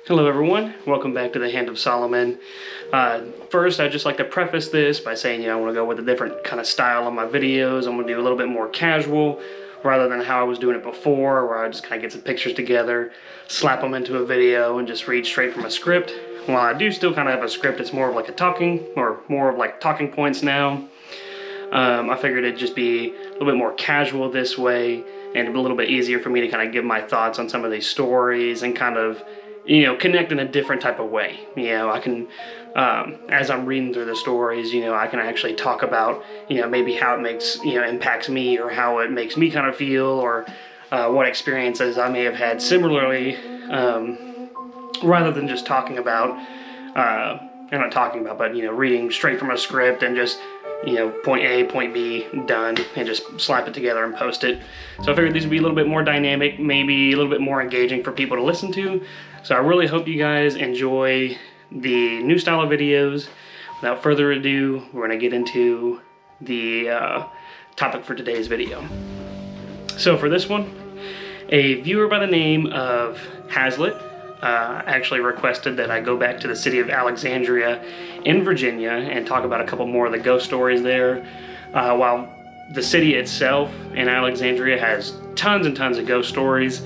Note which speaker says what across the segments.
Speaker 1: Hello everyone, welcome back to the Hand of Solomon. First, I'd just like to preface this by saying, I want to go with a different kind of style on my videos. I'm going to do a little bit more casual rather than how I was doing it before, where I just kind of get some pictures together, slap them into a video, and just read straight from a script. While I do still kind of have a script, it's more of like more of like talking points now. I figured it'd just be a little bit more casual this way, and a little bit easier for me to kind of give my thoughts on some of these stories and kind of connect in a different type of way. I can, as I'm reading through the stories, I can actually talk about, maybe how it makes, impacts me, or how it makes me kind of feel, or what experiences I may have had similarly, rather than just talking about, but, reading straight from a script and just, point A, point B, done, and just slap it together and post it. So I figured these would be a little bit more dynamic, maybe a little bit more engaging for people to listen to. So I really hope you guys enjoy the new style of videos. Without further ado, we're going to get into the topic for today's video. So for this one, a viewer by the name of Hazlitt actually requested that I go back to the city of Alexandria in Virginia and talk about a couple more of the ghost stories there. While the city itself in Alexandria has tons and tons of ghost stories,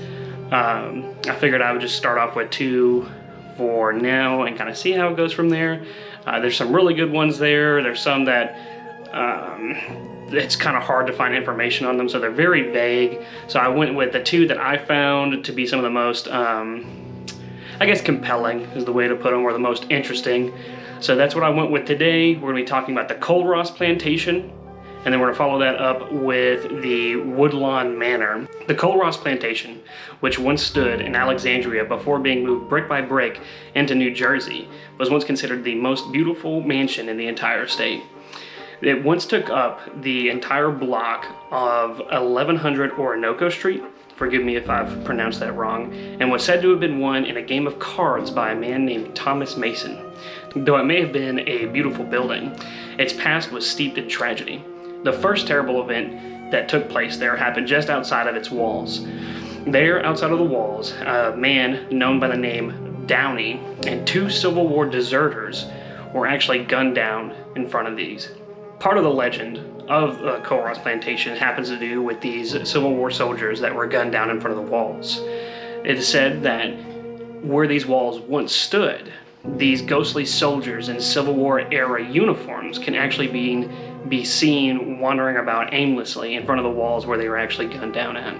Speaker 1: I figured I would just start off with two for now and kind of see how it goes from there. There's some really good ones there. There's some that it's kind of hard to find information on them, so they're very vague. So I went with the two that I found to be some of the most I guess compelling is the way to put them, or the most interesting. So that's what I went with today. We're going to be talking about the Colross Plantation, and then we're going to follow that up with the Woodlawn Manor. The Colross Plantation, which once stood in Alexandria before being moved brick by brick into New Jersey, was once considered the most beautiful mansion in the entire state. It once took up the entire block of 1100 Orinoco Street, forgive me if I've pronounced that wrong, and was said to have been won in a game of cards by a man named Thomas Mason. Though it may have been a beautiful building, its past was steeped in tragedy. The first terrible event that took place there happened just outside of its walls. There, outside of the walls, a man known by the name Downey and two Civil War deserters were actually gunned down in front of these. Part of the legend of the Colross Plantation happens to do with these Civil War soldiers that were gunned down in front of the walls. It is said that where these walls once stood, these ghostly soldiers in Civil War era uniforms can actually be seen wandering about aimlessly in front of the walls where they were actually gunned down at.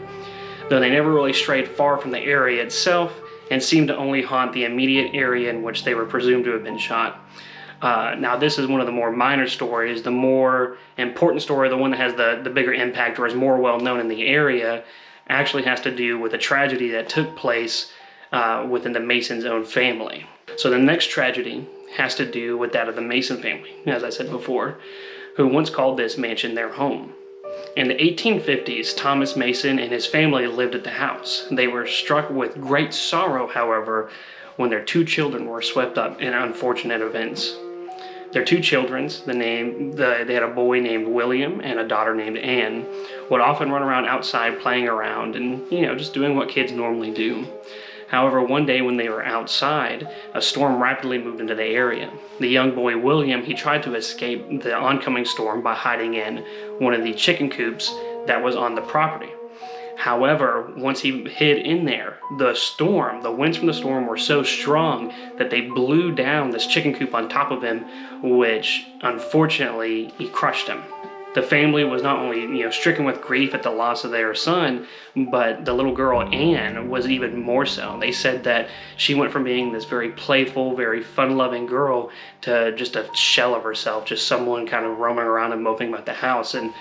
Speaker 1: Though they never really strayed far from the area itself and seemed to only haunt the immediate area in which they were presumed to have been shot. Now this is one of the more minor stories. The more important story, the one that has the bigger impact or is more well known in the area, actually has to do with a tragedy that took place within the Mason's own family. So the next tragedy has to do with that of the Mason family, as I said before, who once called this mansion their home. In the 1850s, Thomas Mason and his family lived at the house. They were struck with great sorrow, however, when their two children were swept up in unfortunate events. Their two children, they had a boy named William and a daughter named Anne, would often run around outside playing around and, just doing what kids normally do. However, one day when they were outside, a storm rapidly moved into the area. The young boy William, he tried to escape the oncoming storm by hiding in one of the chicken coops that was on the property. However, once he hid in there, the winds from the storm were so strong that they blew down this chicken coop on top of him, which unfortunately he crushed him. The family was not only stricken with grief at the loss of their son, but the little girl Anne was even more so. They said that she went from being this very playful, very fun-loving girl to just a shell of herself, just someone kind of roaming around and moping about the house. And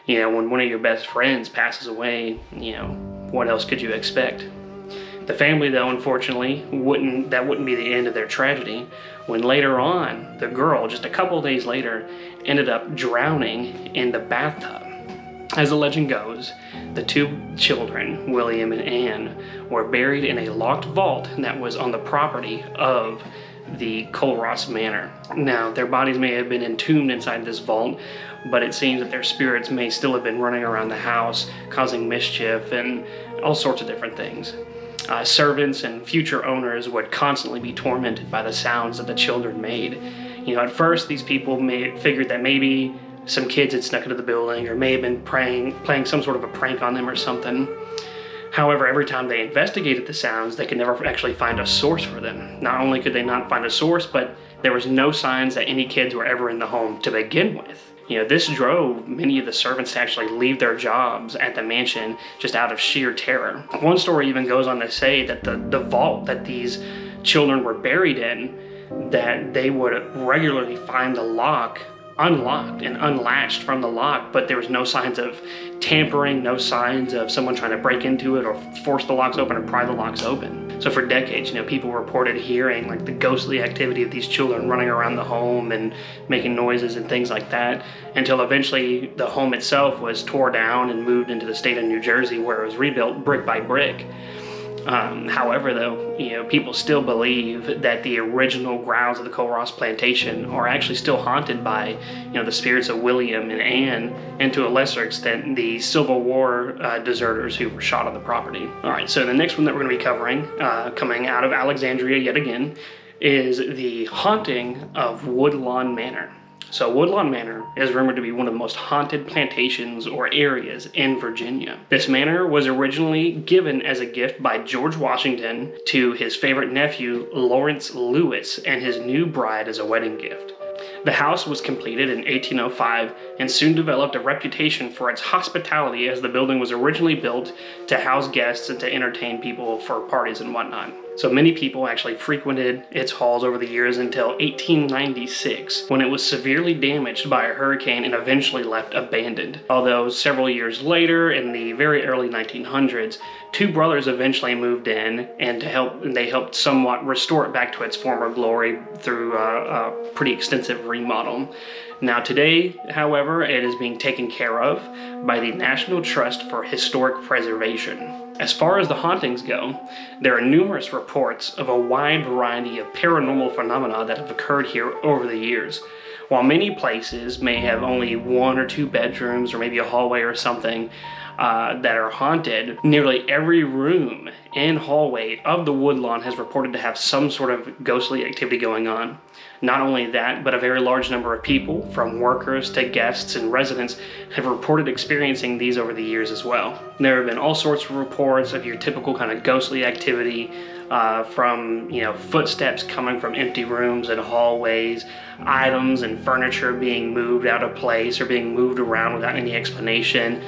Speaker 1: when one of your best friends passes away, what else could you expect? The family, though, unfortunately, that wouldn't be the end of their tragedy, when later on, the girl, just a couple of days later, ended up drowning in the bathtub. As the legend goes, the two children, William and Anne, were buried in a locked vault that was on the property of the Colross Manor. Now, their bodies may have been entombed inside this vault, but it seems that their spirits may still have been running around the house, causing mischief and all sorts of different things. Servants and future owners would constantly be tormented by the sounds that the children made. At first these people figured that maybe some kids had snuck into the building or may have been playing some sort of a prank on them or something. However, every time they investigated the sounds, they could never actually find a source for them. Not only could they not find a source, but there was no signs that any kids were ever in the home to begin with. This drove many of the servants to actually leave their jobs at the mansion just out of sheer terror. One story even goes on to say that the vault that these children were buried in, that they would regularly find the lock unlocked and unlatched from the lock, but there was no signs of tampering, no signs of someone trying to break into it or force the locks open or pry the locks open. So for decades, people reported hearing like the ghostly activity of these children running around the home and making noises and things like that, until eventually the home itself was tore down and moved into the state of New Jersey, where it was rebuilt brick by brick. However, though, people still believe that the original grounds of the Colross Plantation are actually still haunted by, the spirits of William and Anne, and to a lesser extent, the Civil War deserters who were shot on the property. All right, so the next one that we're going to be covering, coming out of Alexandria yet again, is the haunting of Woodlawn Manor. So Woodlawn Manor is rumored to be one of the most haunted plantations or areas in Virginia. This manor was originally given as a gift by George Washington to his favorite nephew, Lawrence Lewis, and his new bride as a wedding gift. The house was completed in 1805 and soon developed a reputation for its hospitality, as the building was originally built to house guests and to entertain people for parties and whatnot. So many people actually frequented its halls over the years until 1896, when it was severely damaged by a hurricane and eventually left abandoned. Although several years later, in the very early 1900s, two brothers eventually moved in and they helped somewhat restore it back to its former glory through a pretty extensive remodel. Now today, however, it is being taken care of by the National Trust for Historic Preservation. As far as the hauntings go, there are numerous reports of a wide variety of paranormal phenomena that have occurred here over the years. While many places may have only one or two bedrooms or maybe a hallway or something that are haunted, nearly every room and hallway of the Woodlawn has reported to have some sort of ghostly activity going on. Not only that, but a very large number of people, from workers to guests and residents, have reported experiencing these over the years as well. There have been all sorts of reports of your typical kind of ghostly activity, from footsteps coming from empty rooms and hallways, items and furniture being moved out of place or being moved around without any explanation,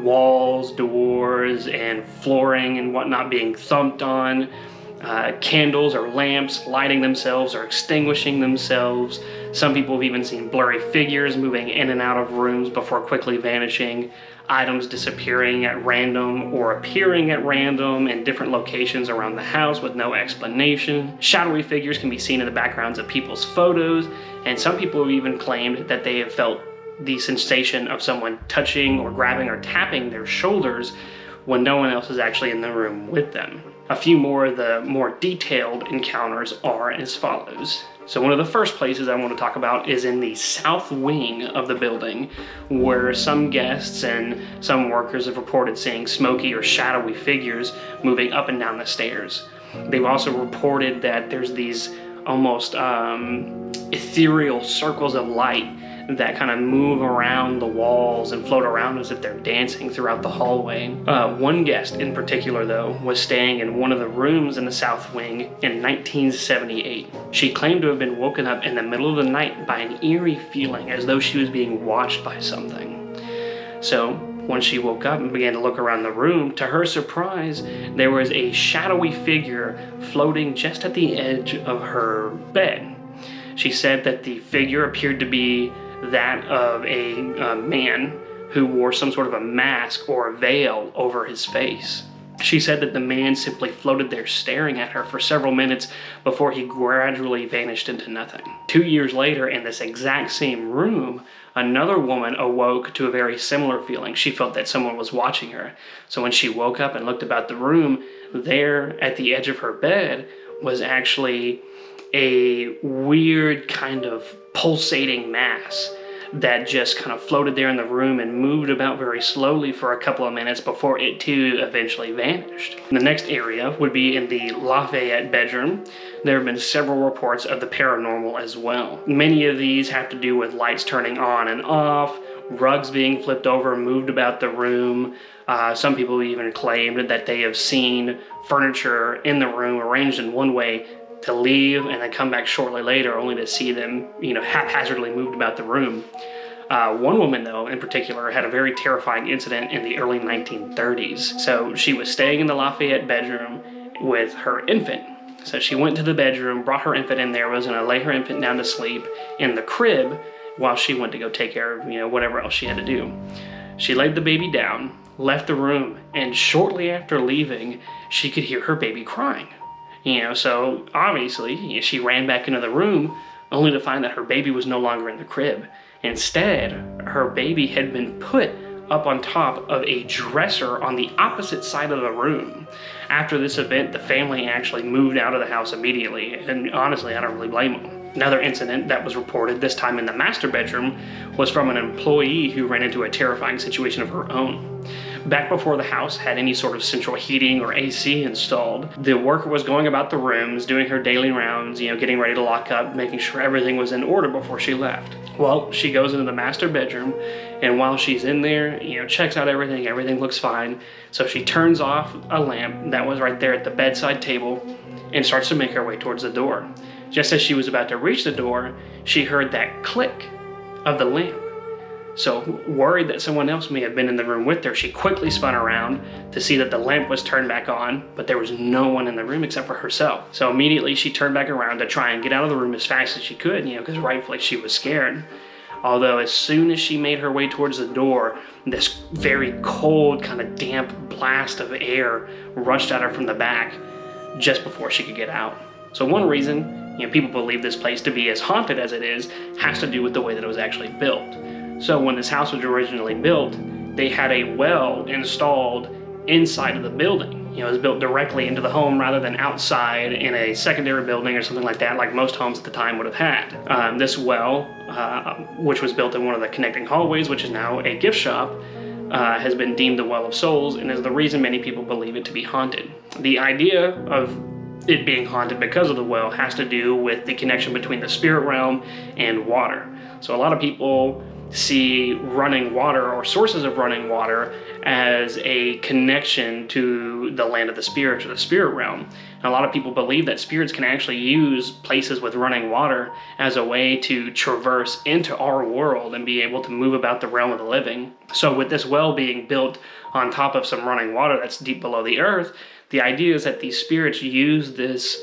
Speaker 1: walls, doors, and flooring and whatnot being thumped on, candles or lamps lighting themselves or extinguishing themselves. Some people have even seen blurry figures moving in and out of rooms before quickly vanishing, items disappearing at random or appearing at random in different locations around the house with no explanation. Shadowy figures can be seen in the backgrounds of people's photos, and some people have even claimed that they have felt the sensation of someone touching or grabbing or tapping their shoulders when no one else is actually in the room with them. A few more of the more detailed encounters are as follows. So one of the first places I want to talk about is in the south wing of the building, where some guests and some workers have reported seeing smoky or shadowy figures moving up and down the stairs. They've also reported that there's these almost ethereal circles of light that kind of move around the walls and float around as if they're dancing throughout the hallway. One guest in particular, though, was staying in one of the rooms in the south wing in 1978. She claimed to have been woken up in the middle of the night by an eerie feeling as though she was being watched by something. So when she woke up and began to look around the room, to her surprise, there was a shadowy figure floating just at the edge of her bed. She said that the figure appeared to be that of a man who wore some sort of a mask or a veil over his face. She said that the man simply floated there staring at her for several minutes before he gradually vanished into nothing. 2 years later, in this exact same room, another woman awoke to a very similar feeling. She felt that someone was watching her. So when she woke up and looked about the room, there at the edge of her bed was actually a weird kind of pulsating mass that just kind of floated there in the room and moved about very slowly for a couple of minutes before it too eventually vanished. The next area would be in the Lafayette bedroom. There have been several reports of the paranormal as well. Many of these have to do with lights turning on and off, rugs being flipped over and moved about the room. Some people even claimed that they have seen furniture in the room arranged in one way to leave and then come back shortly later only to see them, haphazardly moved about the room. One woman, though, in particular, had a very terrifying incident in the early 1930s. So she was staying in the Lafayette bedroom with her infant. So she went to the bedroom, brought her infant in there, was going to lay her infant down to sleep in the crib while she went to go take care of, whatever else she had to do. She laid the baby down, left the room, and shortly after leaving, she could hear her baby crying. So obviously she ran back into the room only to find that her baby was no longer in the crib. Instead, her baby had been put up on top of a dresser on the opposite side of the room. After this event, the family actually moved out of the house immediately, and honestly, I don't really blame them. Another incident that was reported, this time in the master bedroom, was from an employee who ran into a terrifying situation of her own. Back before the house had any sort of central heating or AC installed, the worker was going about the rooms, doing her daily rounds, getting ready to lock up, making sure everything was in order before she left. Well, she goes into the master bedroom, and while she's in there, checks out everything looks fine. So she turns off a lamp that was right there at the bedside table and starts to make her way towards the door. Just as she was about to reach the door, she heard that click of the lamp. So, worried that someone else may have been in the room with her, she quickly spun around to see that the lamp was turned back on, but there was no one in the room except for herself. So immediately she turned back around to try and get out of the room as fast as she could, because rightfully she was scared. Although as soon as she made her way towards the door, this very cold, kind of damp blast of air rushed at her from the back just before she could get out. So one reason, people believe this place to be as haunted as it is has to do with the way that it was actually built. So when this house was originally built, they had a well installed inside of the building. It was built directly into the home rather than outside in a secondary building or something like that, like most homes at the time would have had. This well, which was built in one of the connecting hallways, which is now a gift shop, has been deemed the Well of Souls and is the reason many people believe it to be haunted. The idea of it being haunted because of the well has to do with the connection between the spirit realm and water. So a lot of people see running water or sources of running water as a connection to the land of the spirits or the spirit realm. And a lot of people believe that spirits can actually use places with running water as a way to traverse into our world and be able to move about the realm of the living. So with this well being built on top of some running water that's deep below the earth, the idea is that these spirits use this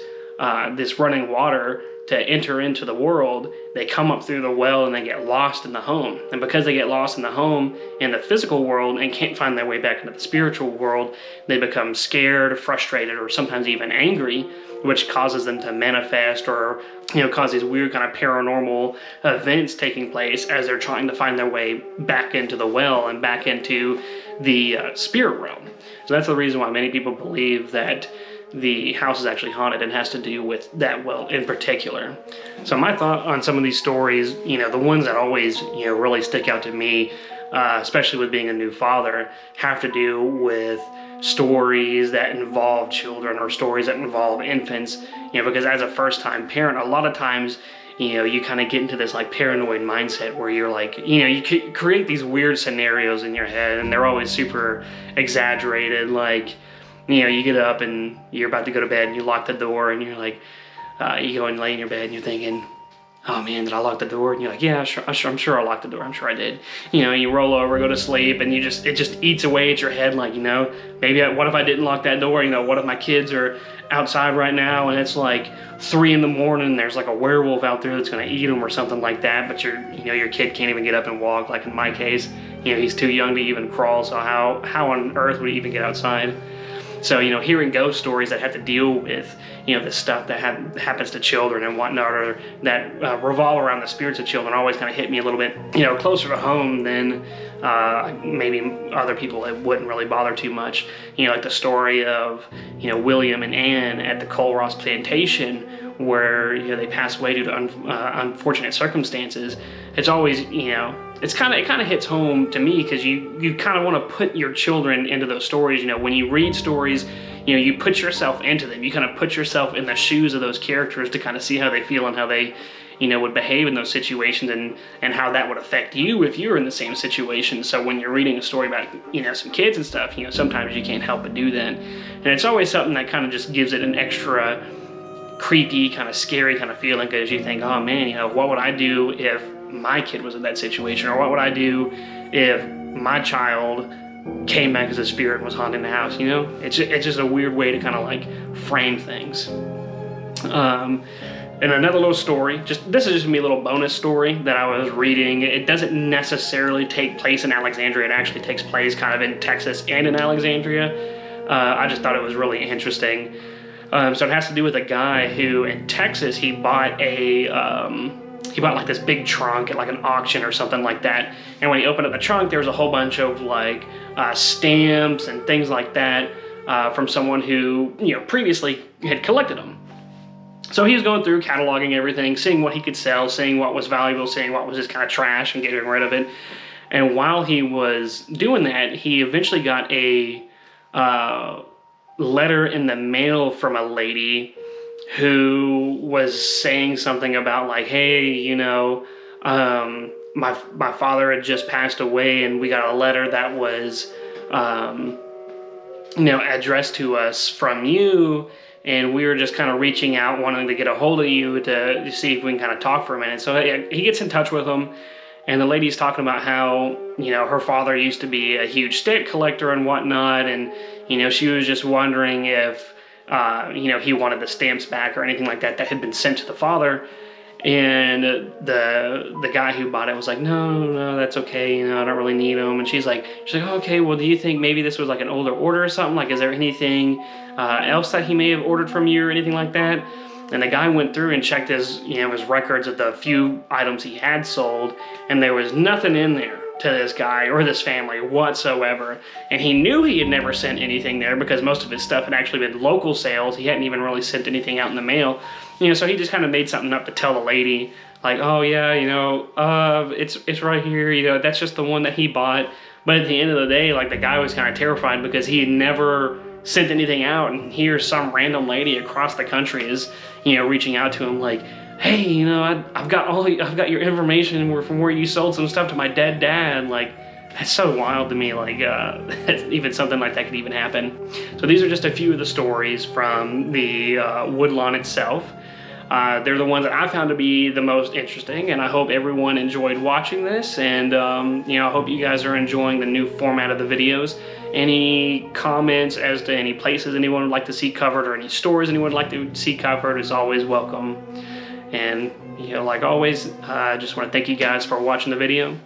Speaker 1: running water to enter into the world. They come up through the well and they get lost in the home. And because they get lost in the home, in the physical world, and can't find their way back into the spiritual world, they become scared, frustrated, or sometimes even angry, which causes them to manifest or cause these weird kind of paranormal events taking place as they're trying to find their way back into the well and back into the spirit realm. So that's the reason why many people believe that the house is actually haunted and has to do with that well in particular. So my thought on some of these stories, the ones that always, really stick out to me, especially with being a new father, have to do with stories that involve children or stories that involve infants, because as a first-time parent, a lot of times, you kind of get into this like paranoid mindset where you're like, you create these weird scenarios in your head and they're always super exaggerated. Like, you get up and you're about to go to bed and you lock the door and you're like, you go and lay in your bed and you're thinking, oh man, did I lock the door? And you're like, yeah, sure, I'm sure I locked the door. I'm sure I did. You roll over, go to sleep, and it just eats away at your head. Like, maybe what if I didn't lock that door? What if my kids are outside right now and it's like 3 a.m. and there's like a werewolf out there that's gonna eat them or something like that, but your kid can't even get up and walk. Like in my case, he's too young to even crawl. So how on earth would he even get outside? So, hearing ghost stories that have to deal with, the stuff that happens to children and whatnot, or that revolve around the spirits of children always kind of hit me a little bit, closer to home than maybe other people it wouldn't really bother too much. Like the story of, William and Anne at the Colross Plantation, where, you know, they pass away due to unfortunate circumstances, it's always, you know, it kind of hits home to me, because you kind of want to put your children into those stories. You know, when you read stories, you know, you put yourself into them. You kind of put yourself in the shoes of those characters to kind of see how they feel and how they, you know, would behave in those situations, and how that would affect you if you were in the same situation. So when you're reading a story about, you know, some kids and stuff, you know, sometimes you can't help but do that. And it's always something that kind of just gives it an extra creepy, kind of scary kind of feeling, because you think, oh man, you know, what would I do if my kid was in that situation? Or what would I do if my child came back as a spirit and was haunting the house? You know, it's just a weird way to kind of like frame things. And another little story, this is just gonna be a little bonus story that I was reading. It doesn't necessarily take place in Alexandria. It actually takes place kind of in Texas and in Alexandria. I just thought it was really interesting. So it has to do with a guy who in Texas, he bought like this big trunk at like an auction or something like that. And when he opened up the trunk, there was a whole bunch of like stamps and things like that from someone who, you know, previously had collected them. So he was going through cataloging everything, seeing what he could sell, seeing what was valuable, seeing what was just kind of trash and getting rid of it. And while he was doing that, he eventually got a letter in the mail from a lady who was saying something about like, hey, you know, my father had just passed away, and we got a letter that was, you know, addressed to us from you, and we were just kind of reaching out, wanting to get a hold of you to see if we can kind of talk for a minute. So he gets in touch with him, and the lady's talking about how, you know, her father used to be a huge stamp collector and whatnot, and, you know, she was just wondering if, you know, he wanted the stamps back or anything like that had been sent to the father. And the guy who bought it was like, no, that's okay, you know, I don't really need them. And she's like, oh, okay, well, do you think maybe this was like an older order or something? Like, is there anything else that he may have ordered from you or anything like that? And the guy went through and checked his, you know, his records of the few items he had sold, and there was nothing in there to this guy or this family whatsoever. And he knew he had never sent anything there, because most of his stuff had actually been local sales. He hadn't even really sent anything out in the mail. You know, so he just kind of made something up to tell the lady, like, oh yeah, you know, it's right here, you know, that's just the one that he bought. But at the end of the day, like, the guy was kind of terrified, because he had never sent anything out, and here's some random lady across the country is, you know, reaching out to him like, hey, you know, I've got your information from where you sold some stuff to my dead dad. Like, that's so wild to me, like, even something like that could even happen. So these are just a few of the stories from the Woodlawn itself. They're the ones that I found to be the most interesting, and I hope everyone enjoyed watching this, and you know, I hope you guys are enjoying the new format of the videos. Any comments as to any places anyone would like to see covered, or any stories anyone would like to see covered, is always welcome. And, you know, like always, I just want to thank you guys for watching the video.